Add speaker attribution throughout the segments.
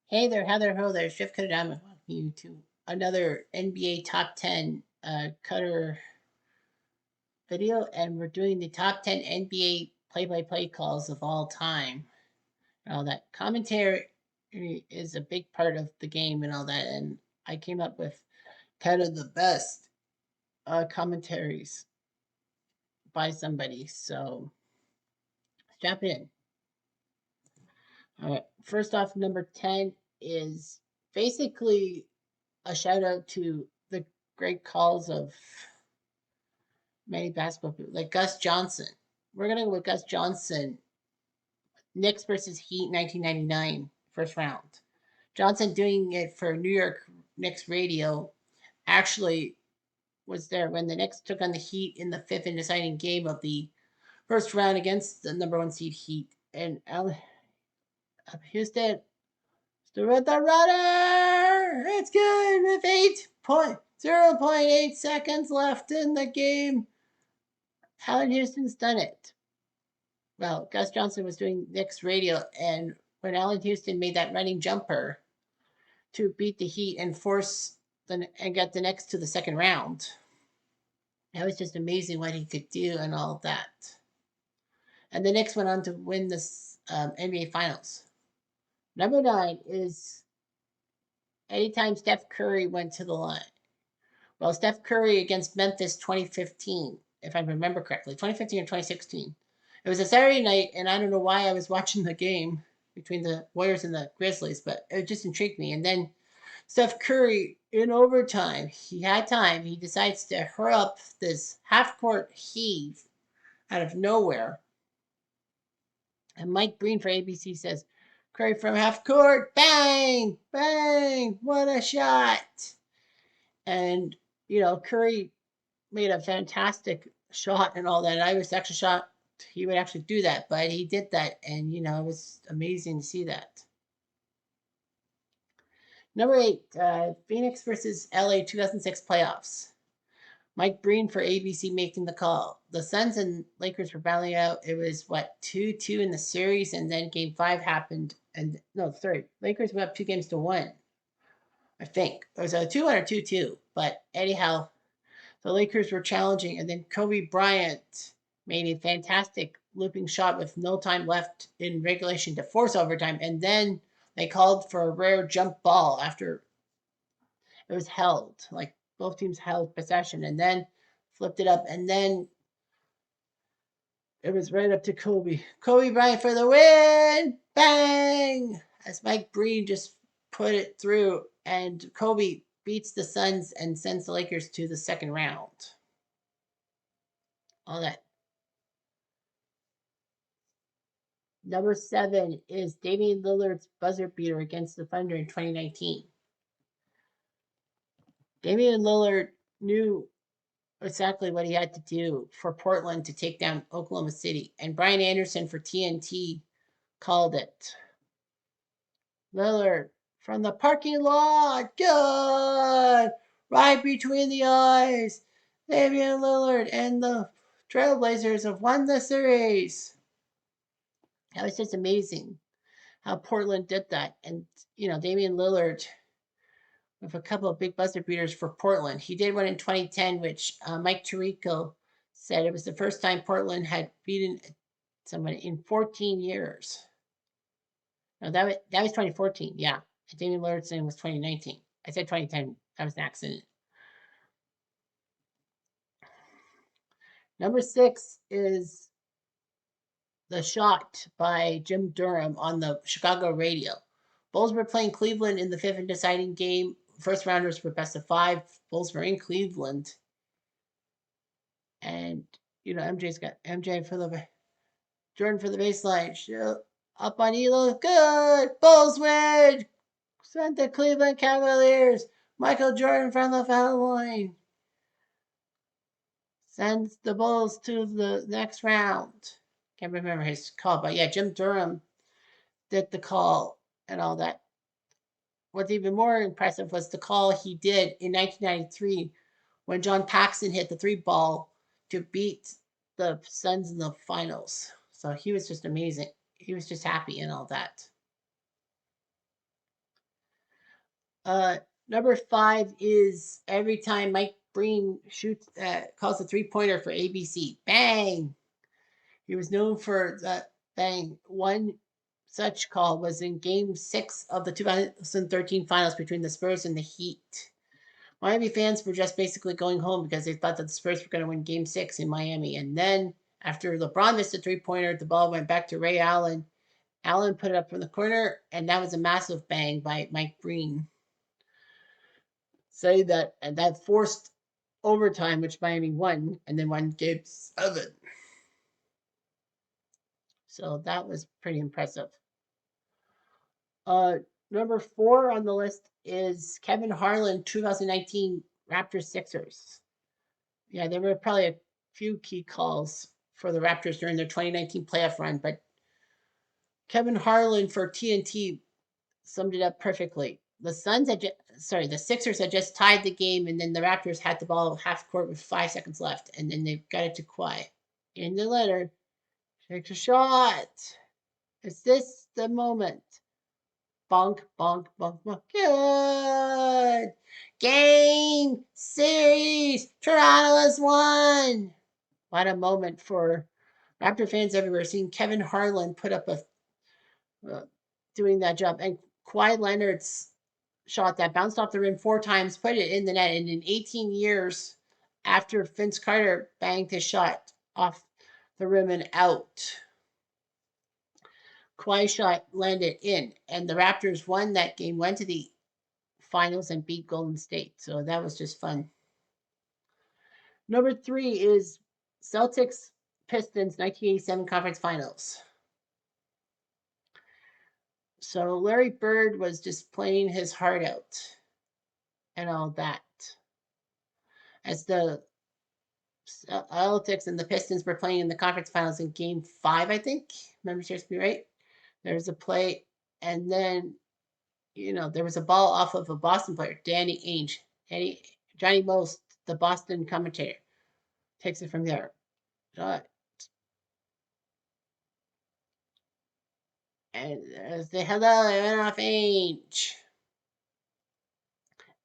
Speaker 1: Hey there, Heather, ho there, Chef Cutter. Welcome you to another NBA Top 10 Cutter video, and we're doing the top 10 NBA play-by-play calls of all time. All that commentary is a big part of the game and all that, and I came up with kind of the best commentaries by somebody. So strap in. All right, first off, number 10 is basically a shout out to the great calls of many basketball people, like Gus Johnson. We're gonna go with Gus Johnson, Knicks versus Heat, 1999, first round. Johnson doing it for New York Knicks radio actually was there when the Knicks took on the Heat in the fifth and deciding game of the first round against the number one seed Heat. And Houston still with the runner. It's good with 0.8 seconds left in the game. Allen Houston's done it. Well, Gus Johnson was doing Knicks radio, and when Allen Houston made that running jumper to beat the Heat and and get the Knicks to the second round, that was just amazing what he could do and all that. And the Knicks went on to win this NBA Finals. Number 9 is anytime Steph Curry went to the line. Well, Steph Curry against Memphis 2015, if I remember correctly, 2015 or 2016. It was a Saturday night, and I don't know why I was watching the game between the Warriors and the Grizzlies, but it just intrigued me. And then Steph Curry, in overtime, he had time. He decides to hurl up this half court heave out of nowhere. And Mike Breen for ABC says, Curry from half court, bang, bang, what a shot. And, Curry made a fantastic shot and all that. And I was actually shocked he would actually do that, but he did that, and it was amazing to see that. Number 8, Phoenix versus LA 2006 playoffs. Mike Breen for ABC making the call. The Suns and Lakers were battling out. It was 2-2 in the series, and then Game 5 happened. And no, sorry, Lakers went up 2-1. I think it was a 2-1 or 2-2. But anyhow, the Lakers were challenging, and then Kobe Bryant made a fantastic looping shot with no time left in regulation to force overtime, and then they called for a rare jump ball after it was held. Like both teams held possession, and then flipped it up, and then it was right up to Kobe. Kobe Bryant for the win! Bang! As Mike Breen just put it through, and Kobe beats the Suns and sends the Lakers to the second round. All that. Number 7 is Damian Lillard's buzzer beater against the Thunder in 2019. Damian Lillard knew exactly what he had to do for Portland to take down Oklahoma City, and Brian Anderson for TNT called it. Lillard from the parking lot, good! Right between the eyes. Damian Lillard and the Trailblazers have won the series. That was just amazing how Portland did that. And, Damian Lillard with a couple of big buzzer beaters for Portland. He did one in 2010, which Mike Tirico said it was the first time Portland had beaten somebody in 14 years. No, that was 2014. Yeah, Damian Lillard's name was 2019. I said 2010. That was an accident. Number 6 is the shot by Jim Durham on the Chicago radio. Bulls were playing Cleveland in the fifth and deciding game. First rounders were best of 5. Bulls were in Cleveland. And, MJ's got MJ for the Jordan for the baseline. Up on Elo. Good. Bulls win. Sent the Cleveland Cavaliers. Michael Jordan from the foul line. Sends the Bulls to the next round. Can't remember his call, but yeah, Jim Durham did the call and all that. What's even more impressive was the call he did in 1993 when John Paxson hit the 3 ball to beat the Suns in the finals. So he was just amazing. He was just happy and all that. Number 5 is every time Mike Breen shoots, calls a 3-pointer for ABC. Bang! He was known for that bang. One such call was in Game 6 of the 2013 Finals between the Spurs and the Heat. Miami fans were just basically going home because they thought that the Spurs were going to win Game 6 in Miami. And then after LeBron missed a 3-pointer, the ball went back to Ray Allen. Allen put it up from the corner, and that was a massive bang by Mike Breen. Say that, and that forced overtime, which Miami won, and then won Game 7. So that was pretty impressive. Number 4 on the list is Kevin Harlan, 2019 Raptors Sixers. Yeah, there were probably a few key calls for the Raptors during their 2019 playoff run, but Kevin Harlan for TNT summed it up perfectly. The Sixers had just tied the game, and then the Raptors had the ball half court with 5 seconds left, and then they got it to Kawhi. In the letter, takes a shot. Is this the moment? Bonk, bonk, bonk, bonk. Good. Game, series. Toronto has won. What a moment for Raptor fans everywhere. Seeing Kevin Harlan put up doing that job, and Kawhi Leonard's shot that bounced off the rim 4 times, put it in the net, and in 18 years after Vince Carter banged his shot off the rim and out, Kawhi shot landed in, and the Raptors won that game, went to the finals, and beat Golden State. So that was just fun. Number 3 is Celtics Pistons 1987 Conference Finals. So Larry Bird was just playing his heart out and all that. As the Celtics and the Pistons were playing in the conference finals in Game 5, I think. Remember, serves me right. There was a play, and then there was a ball off of a Boston player, Danny Ainge. Johnny Most, the Boston commentator, takes it from there. And say hello, I went off Ainge.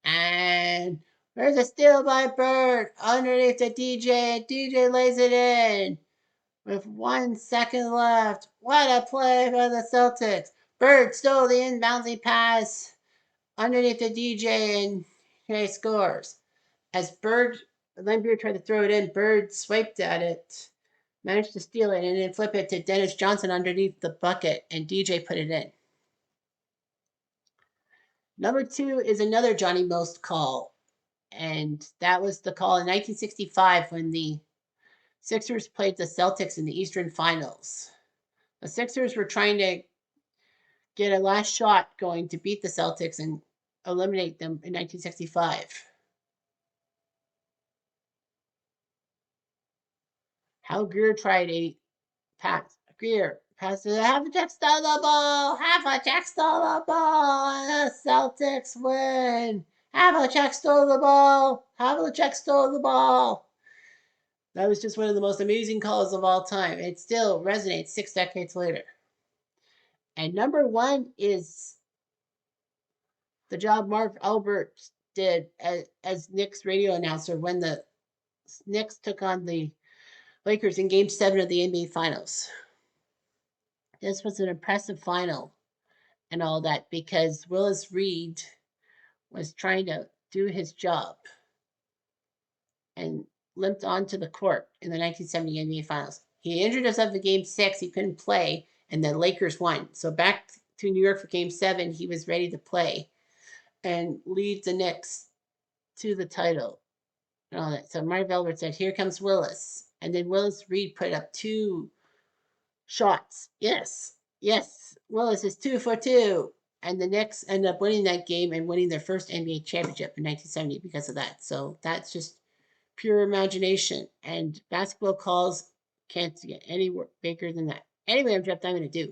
Speaker 1: And there's a steal by Bird underneath the DJ. DJ lays it in with 1 second left. What a play by the Celtics. Bird stole the inbounding pass underneath the DJ, and he scores. As Lambeer tried to throw it in, Bird swiped at it, managed to steal it, and then flip it to Dennis Johnson underneath the bucket, and DJ put it in. Number 2 is another Johnny Most call, and that was the call in 1965 when the Sixers played the Celtics in the Eastern Finals. The Sixers were trying to get a last shot going to beat the Celtics and eliminate them in 1965. Hal Greer tried a pass. Greer passed it. Havlicek stole the ball. Havlicek stole the ball. And the Celtics win. Havlicek stole the ball. Havlicek stole the ball. That was just one of the most amazing calls of all time. It still resonates 6 decades later. And number 1 is the job Marv Albert did as Knicks radio announcer when the Knicks took on the Lakers in Game 7 of the NBA Finals. This was an impressive final and all that because Willis Reed was trying to do his job and limped onto the court in the 1970 NBA Finals. He injured himself in Game 6. He couldn't play, and the Lakers won. So back to New York for Game 7, he was ready to play and lead the Knicks to the title and all that. So Marv Albert said, "Here comes Willis." And then Willis Reed put up 2 shots. Yes. Willis is 2 for 2. And the Knicks end up winning that game and winning their first NBA championship in 1970 because of that. So that's just pure imagination. And basketball calls can't get any bigger than that. Anyway, I'm Jeff. I'm going to do.